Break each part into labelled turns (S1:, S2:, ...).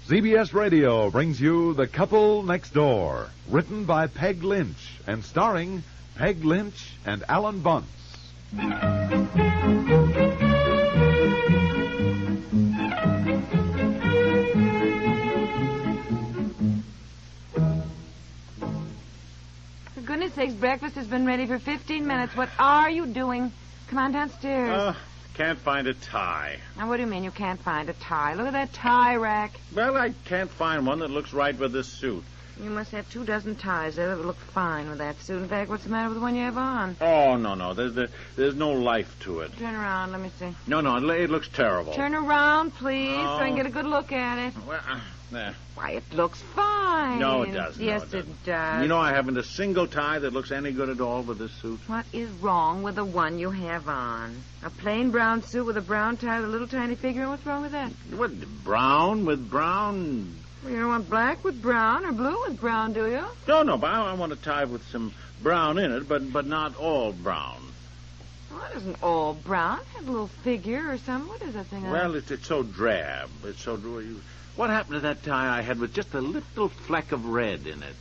S1: CBS Radio brings you The Couple Next Door, written by Peg Lynch and starring Peg Lynch and Ethel Bunce.
S2: For goodness sakes, breakfast has been ready for 15 minutes. What are you doing? Come on downstairs.
S3: Can't find a tie.
S2: Now, what do you mean you can't find a tie? Look at that tie rack.
S3: Well, I can't find one that looks right with this suit.
S2: You must have 24 ties there that would look fine with that suit. In fact, what's the matter with the one you have on?
S3: Oh, no. There's no life to it.
S2: Turn around. Let me see.
S3: No, it looks terrible.
S2: Turn around, please, so I can get a good look at it.
S3: Well, there.
S2: Why, it looks fine.
S3: No, it doesn't.
S2: Yes,
S3: it does. You know, I haven't a single tie that looks any good at all with this suit.
S2: What is wrong with the one you have on? A plain brown suit with a brown tie with a little tiny figure. What's wrong with that?
S3: What, brown with brown?
S2: Well, you don't want black with brown or blue with brown, do you?
S3: No, but I want a tie with some brown in it, but not all brown.
S2: Well, it isn't all brown. It has a little figure or something. What is that thing?
S3: Well, it's so drab. It's so... What happened to that tie I had with just a little fleck of red in it?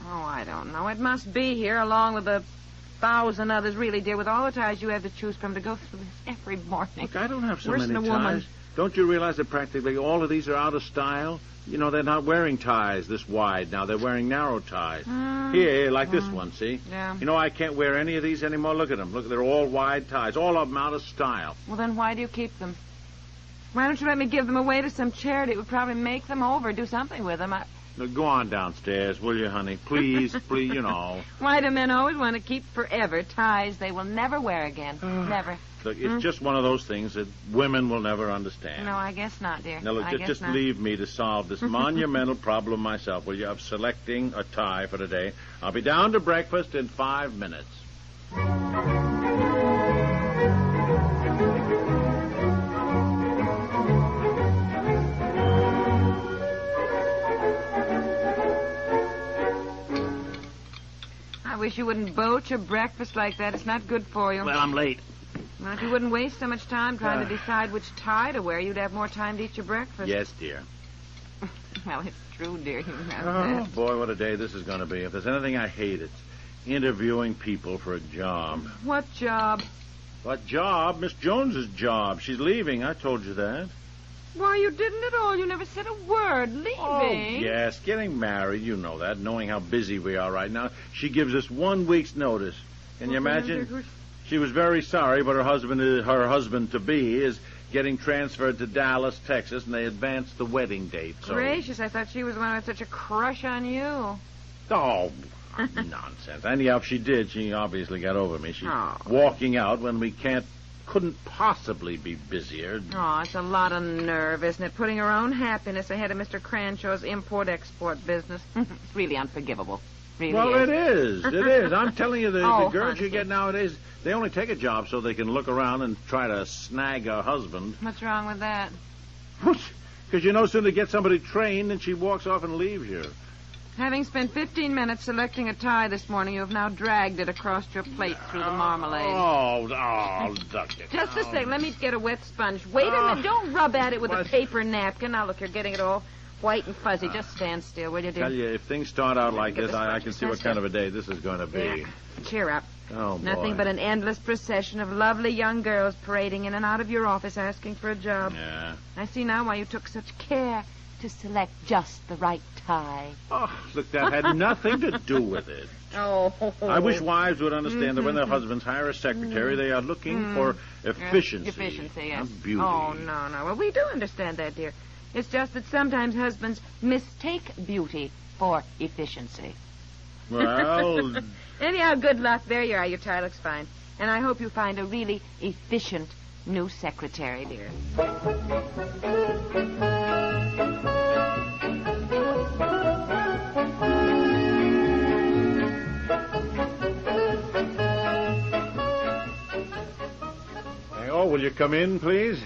S2: Oh, I don't know. It must be here, along with 1,000 others, really, dear, with all the ties you have to choose from to go through this every morning.
S3: Look, I don't have so
S2: Worse
S3: many
S2: than a
S3: ties.
S2: woman.
S3: Don't you realize that practically all of these are out of style? You know, they're not wearing ties this wide now. They're wearing narrow ties. Here, like this one, see?
S2: Yeah.
S3: You know, I can't wear any of these anymore. Look at them. Look, they're all wide ties. All of them out of style.
S2: Well, then why do you keep them? Why don't you let me give them away to some charity? It would probably make them over, do something with them.
S3: Now, go on downstairs, will you, honey? Please, you know.
S2: Why do men always want to keep forever ties they will never wear again? Never.
S3: Look, it's just one of those things that women will never understand.
S2: No, I guess not, dear.
S3: Now, look, just leave me to solve this monumental problem myself, will you, of selecting a tie for today. I'll be down to breakfast in 5 minutes.
S2: I wish you wouldn't boat your breakfast like that. It's not good for you.
S3: Well, I'm late.
S2: Well, if you wouldn't waste so much time trying to decide which tie to wear, you'd have more time to eat your breakfast.
S3: Yes, dear.
S2: Well, it's true, dear. You know
S3: Oh,
S2: that.
S3: boy, what a day this is going to be. If there's anything I hate, it's interviewing people for a job.
S2: What job?
S3: What job? Miss Jones's job. She's leaving. I told you that.
S2: Why, you didn't at all. You never said a word. Leaving.
S3: Oh, yes. Getting married. You know that. Knowing how busy we are right now. She gives us 1 week's notice. Can you imagine? She was very sorry, but her husband-to-be is getting transferred to Dallas, Texas, and they advanced the wedding date. So...
S2: Gracious, I thought she was the one who had such a crush on you.
S3: Oh, nonsense. Anyhow, if she did, she obviously got over me. She's
S2: Oh.
S3: walking out when we couldn't possibly be busier.
S2: Oh, it's a lot of nerve, isn't it? Putting her own happiness ahead of Mr. Cranshaw's import-export business. It's really unforgivable. Really
S3: Well,
S2: is.
S3: it is. It is. I'm telling you, the girls
S2: honey.
S3: you get nowadays, they only take a job so they can look around and try to snag a husband.
S2: What's wrong with that?
S3: Because you no sooner get somebody trained than she walks off and leaves you.
S2: Having spent 15 minutes selecting a tie this morning, you have now dragged it across your plate through the marmalade.
S3: Oh, duck it.
S2: Just a sec. Let me get a wet sponge. Wait a minute. Don't rub at it with a paper napkin. Now, look, you're getting it all white and fuzzy. Just stand still, will you, dear?
S3: Tell you, if things start out like this, I can see what kind of a day this is going to be.
S2: Yeah. Cheer up.
S3: Oh, boy.
S2: Nothing but an endless procession of lovely young girls parading in and out of your office asking for a job.
S3: Yeah.
S2: I see now why you took such care to select just the right tie.
S3: Oh, look, that had nothing to do with it.
S2: Oh.
S3: I wish wives would understand that when their husbands hire a secretary, they are looking for efficiency.
S2: Efficiency, yes.
S3: Not beauty.
S2: Oh, no. Well, we do understand that, dear. It's just that sometimes husbands mistake beauty for efficiency.
S3: Well...
S2: Anyhow, good luck. There you are. Your tie looks fine. And I hope you find a really efficient new secretary, dear.
S3: Oh, will you come in, please?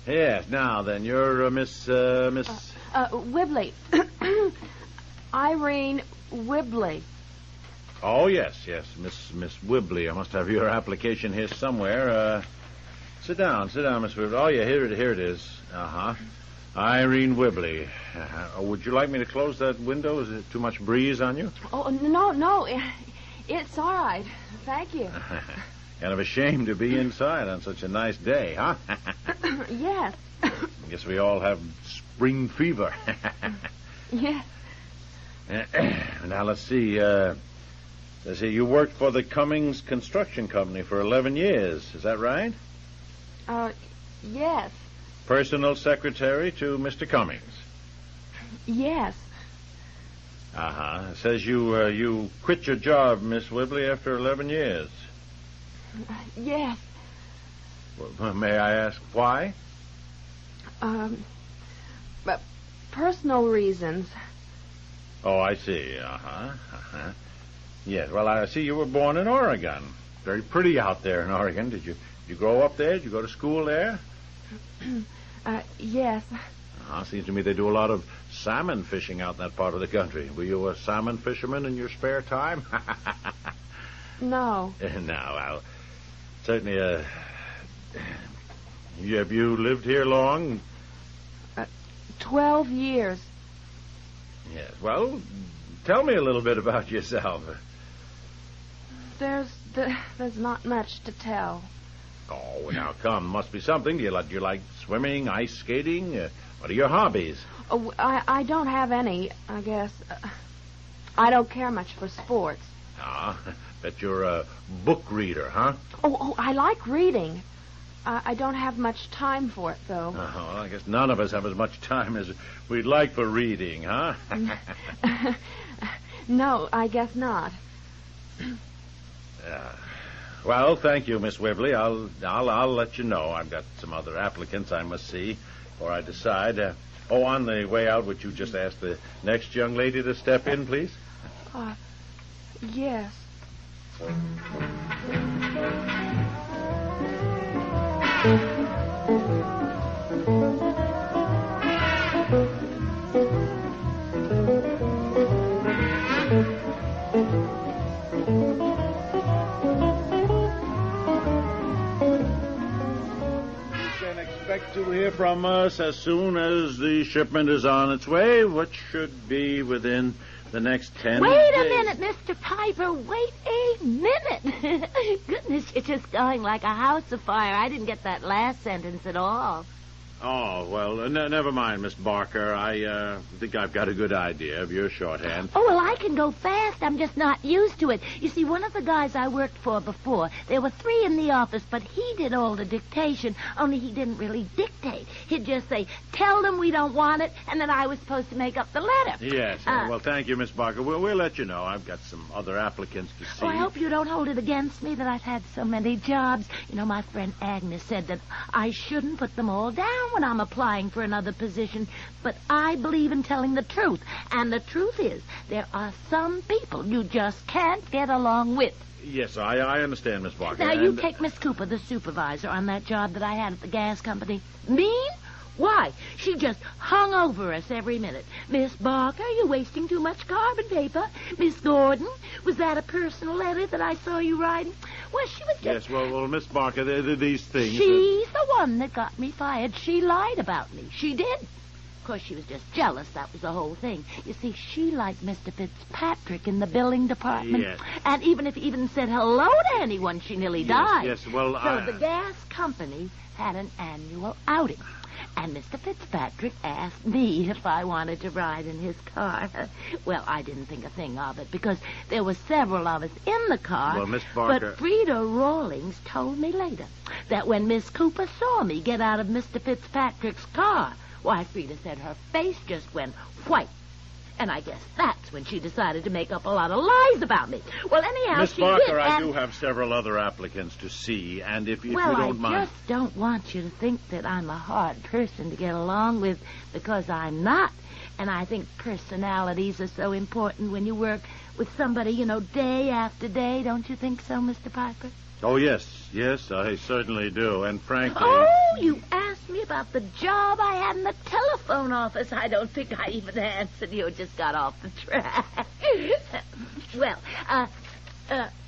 S3: Yes, now then, you're Miss...
S4: Wibley. Irene Wibley.
S3: Oh, yes, Miss Wibley. I must have your application here somewhere. Sit down, Miss Wibley. Oh, yeah, here it is. Uh-huh. Irene Whibley. Would you like me to close that window? Is it too much breeze on you?
S4: Oh, no. It's all right. Thank you.
S3: Kind of a shame to be inside on such a nice day, huh?
S4: Yes.
S3: I guess we all have spring fever.
S4: Yes.
S3: Now, let's see. You worked for the Cummings Construction Company for 11 years. Is that right?
S4: Yes.
S3: Personal secretary to Mr. Cummings.
S4: Yes.
S3: Uh-huh. It says you quit your job, Miss Whibley, after 11 years.
S4: Yes.
S3: Well, may I ask why?
S4: But personal reasons.
S3: Oh, I see. Yes, well, I see you were born in Oregon. Very pretty out there in Oregon. Did you grow up there? Did you go to school there?
S4: Yes.
S3: Seems to me they do a lot of salmon fishing out in that part of the country. Were you a salmon fisherman in your spare time?
S4: No.
S3: No, well, certainly, have you lived here long?
S4: 12 years.
S3: Yes, well, tell me a little bit about yourself.
S4: There's not much to tell.
S3: Oh, now come, must be something. Do you like swimming, ice skating? What are your hobbies?
S4: Oh, I don't have any, I guess. I don't care much for sports.
S3: Bet you're a book reader, huh?
S4: Oh, I like reading. I don't have much time for it, though.
S3: Oh, I guess none of us have as much time as we'd like for reading, huh?
S4: No, I guess not.
S3: Well, thank you, Miss Whibley. I'll let you know. I've got some other applicants I must see before I decide. On the way out, would you just ask the next young lady to step in, please?
S4: Yes.
S3: To hear from us as soon as the shipment is on its way, which should be within the next 10
S5: Wait
S3: days.
S5: a minute, Mr. Piper. Wait a minute. Goodness, you're just going like a house afire. I didn't get that last sentence at all.
S3: Oh, well, never mind, Miss Barker. I think I've got a good idea of your shorthand.
S5: Oh, well, I can go fast. I'm just not used to it. You see, one of the guys I worked for before, there were 3 in the office, but he did all the dictation, only he didn't really dictate. He'd just say, tell them we don't want it, and then I was supposed to make up the letter.
S3: Yes, well, thank you, Miss Barker. We'll let you know. I've got some other applicants to see.
S5: Oh, I hope you don't hold it against me that I've had so many jobs. You know, my friend Agnes said that I shouldn't put them all down when I'm applying for another position, but I believe in telling the truth. And the truth is, there are some people you just can't get along with.
S3: Yes, I understand, Miss Barker.
S5: Now, you take Miss Cooper, the supervisor, on that job that I had at the gas company. Mean? Why? She just hung over us every minute. Miss Barker, you're wasting too much carbon paper. Miss Gordon, was that a personal letter that I saw you writing? Well, she was just...
S3: Yes, well, Miss Barker, these things...
S5: She's the one that got me fired. She lied about me. She did. Of course, she was just jealous. That was the whole thing. You see, she liked Mr. Fitzpatrick in the billing department.
S3: Yes.
S5: And even if he even said hello to anyone, she nearly died.
S3: Yes, well,
S5: So the gas company had an annual outing. And Mr. Fitzpatrick asked me if I wanted to ride in his car. Well, I didn't think a thing of it because there were several of us in the car.
S3: Well, Miss Barker...
S5: But Frida Rawlings told me later that when Miss Cooper saw me get out of Mr. Fitzpatrick's car, why, Frida said her face just went white. And I guess that's when she decided to make up a lot of lies about me. Well, anyhow,
S3: Miss
S5: she
S3: Barker,
S5: did,
S3: I do have several other applicants to see, and if you
S5: well,
S3: don't mind...
S5: I just don't want you to think that I'm a hard person to get along with, because I'm not. And I think personalities are so important when you work with somebody, you know, day after day. Don't you think so, Mr. Piper?
S3: Oh, yes, I certainly do, and frankly...
S5: Oh, you asked me about the job I had in the telephone office. I don't think I even answered you. Just got off the track. Well,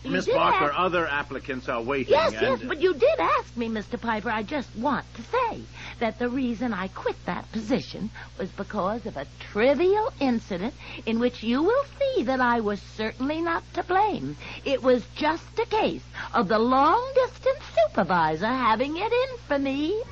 S3: Miss Barker, other applicants are waiting.
S5: Yes, but you did ask me, Mr. Piper. I just want to say that the reason I quit that position was because of a trivial incident in which you will see that I was certainly not to blame. It was just a case of the long-distance supervisor having it in for me.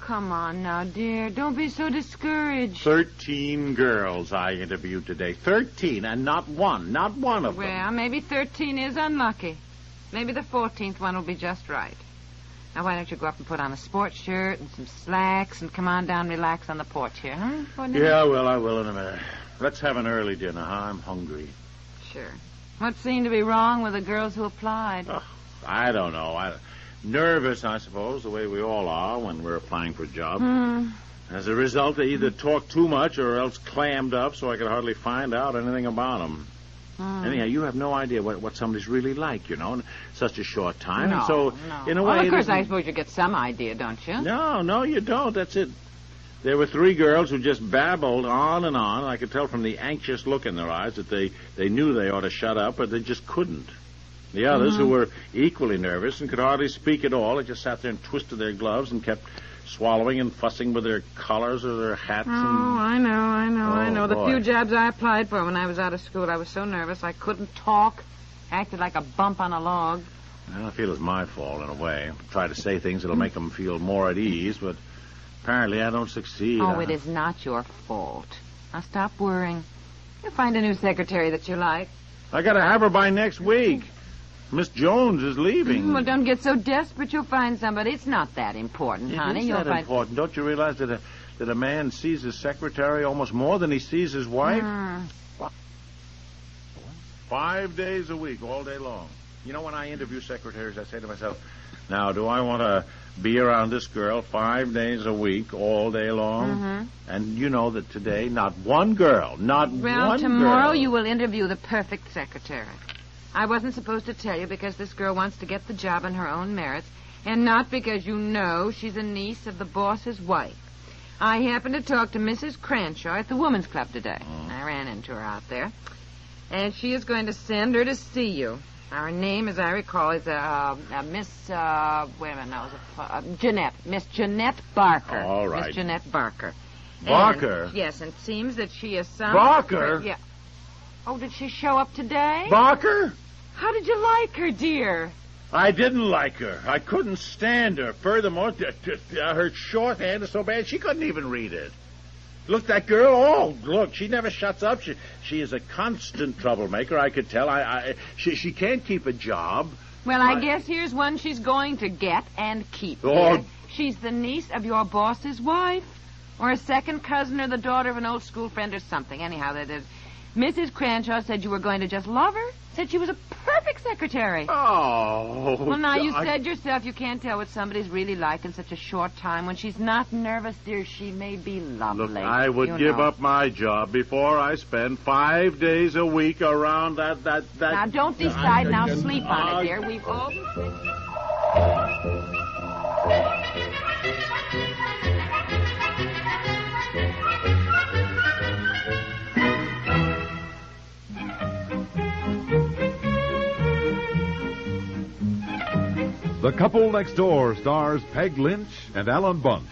S2: Come on now, dear. Don't be so discouraged.
S3: 13 girls I interviewed today. 13, and not one of them.
S2: Well, maybe 13 is unlucky. Maybe the 14th one will be just right. Now, why don't you go up and put on a sports shirt and some slacks and come on down and relax on the porch here, huh?
S3: Yeah, well, I will in a minute. Let's have an early dinner, huh? I'm hungry.
S2: Sure. What seemed to be wrong with the girls who applied?
S3: Oh, I don't know. Nervous, I suppose, the way we all are when we're applying for a job. As a result, they either talk too much or else clammed up so I could hardly find out anything about them. Anyhow, you have no idea what somebody's really like, in such a short time.
S2: No,
S3: and so, in a way...
S2: Well, of course, I suppose you get some idea, don't you?
S3: No, you don't. That's it. There were 3 girls who just babbled on and on. I could tell from the anxious look in their eyes that they knew they ought to shut up, but they just couldn't. The others, who were equally nervous and could hardly speak at all, they just sat there and twisted their gloves and kept swallowing and fussing with their collars or their hats.
S2: I know. The
S3: boy.
S2: few jobs I applied for when I was out of school, I was so nervous I couldn't talk. Acted like a bump on a log.
S3: Well, I feel it's my fault in a way. Try to say things that'll make them feel more at ease, but apparently I don't succeed.
S2: Oh, it is not your fault. Now stop worrying. You'll find a new secretary that you like.
S3: I gotta have her by next week. Miss Jones is leaving.
S2: Well, don't get so desperate. You'll find somebody. It's not that important, honey.
S3: It's that important. Don't you realize that a man sees his secretary almost more than he sees his wife? 5 days a week, all day long. When I interview secretaries, I say to myself, now, do I want to be around this girl 5 days a week, all day long? And you know that today, not one girl,
S2: Well, tomorrow you will interview the perfect secretary. I wasn't supposed to tell you because this girl wants to get the job on her own merits, and not because you know she's a niece of the boss's wife. I happened to talk to Mrs. Cranshaw at the Women's Club today. I ran into her out there. And she is going to send her to see you. Our name, as I recall, is Miss, Jeanette. Miss Jeanette Barker.
S3: All right.
S2: Miss Jeanette Barker.
S3: Barker?
S2: Yes, and it seems that she is some...
S3: Barker?
S2: Yeah. Oh, did she show up today?
S3: Barker?
S2: How did you like her, dear?
S3: I didn't like her. I couldn't stand her. Furthermore, her shorthand is so bad she couldn't even read it. Look, that girl, look, she never shuts up. She is a constant troublemaker, I could tell. She can't keep a job.
S2: Well, I guess here's one she's going to get and keep.
S3: Oh.
S2: She's the niece of your boss's wife, or a second cousin, or the daughter of an old school friend or something. Anyhow, Mrs. Cranshaw said you were going to just love her. Said she was a perfect secretary.
S3: Oh.
S2: Well, now, you said yourself you can't tell what somebody's really like in such a short time. When she's not nervous, dear, she may be lovely.
S3: Look, I would give up my job before I spend 5 days a week around that...
S2: Now, don't decide. Now, sleep on it, dear. We've all...
S1: The Couple Next Door stars Peg Lynch and Ethel and Bunce.